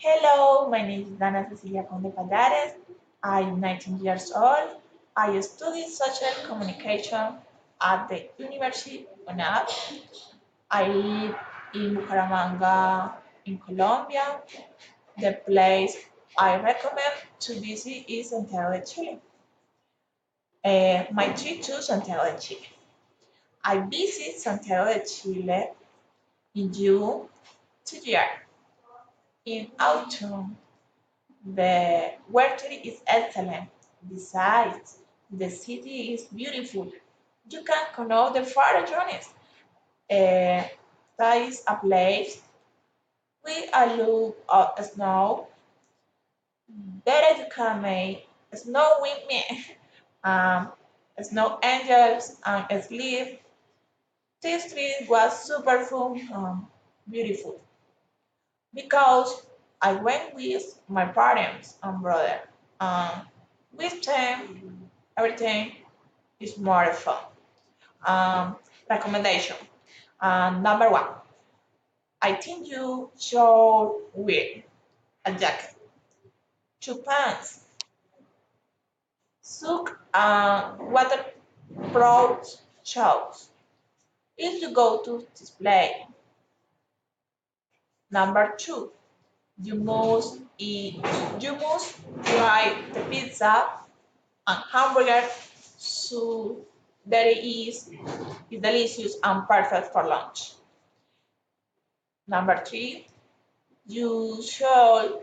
Hello, my name is Dana Cecilia Conde Pallares. I'm 19 years old. I study social communication at the University of UNAP. I live in Bucaramanga, in Colombia. The place I recommend to visit is Santiago de Chile. My trip to Santiago de Chile. I visit Santiago de Chile in June 2 year. In autumn, the weather is excellent. Besides, the city is beautiful. You can know the far journeys. Uh, that is a place with a look of snow. There you can make snow with me, um, snow angels, and sleep. This trip was super fun, beautiful because I went with my parents and brother. Um, with them, everything is more fun. Recommendation. Number one, I think you should wear a jacket, two pants, soak waterproof shoes. If you go to display. Number two, you must eat, you must try the pizza and hamburger so that it is delicious and perfect for lunch. Number three, you should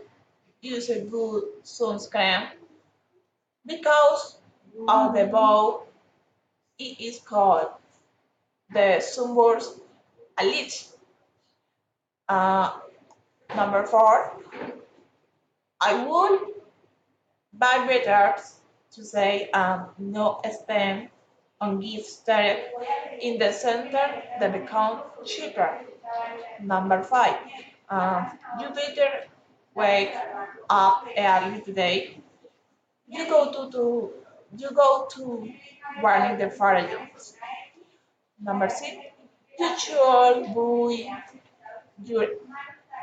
use a good sunscreen because of the bow it is called the sunburst elite. Uh, Number four, I would buy better to say no spend on gifts that in the center they become cheaper. Number five, you better wake up early today. You go to warning the foreigners. Number six, you should buy your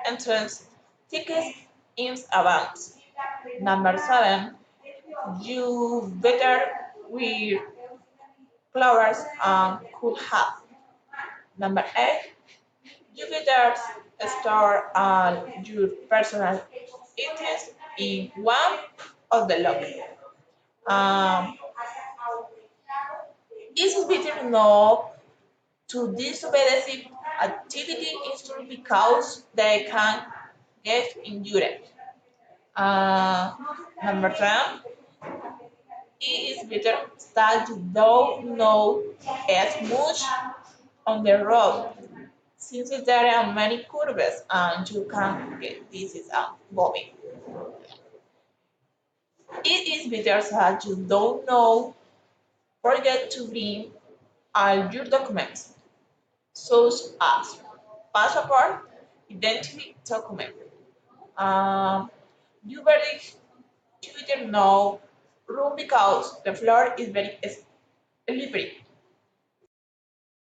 entrance tickets in advance. Number seven, you better wear clothes and cool hat. Number eight, you better store all your personal items in one of the lockers. Um, it's better not to disobey activity instruction because they can get injured. Uh, Number 10, it is better that you don't know as much on the road since there are many curves and you can get disease and vomit. It is better that you don't know forget to bring all your documents such as passport, identity document. Um, you better Twitter no room because the floor is very slippery.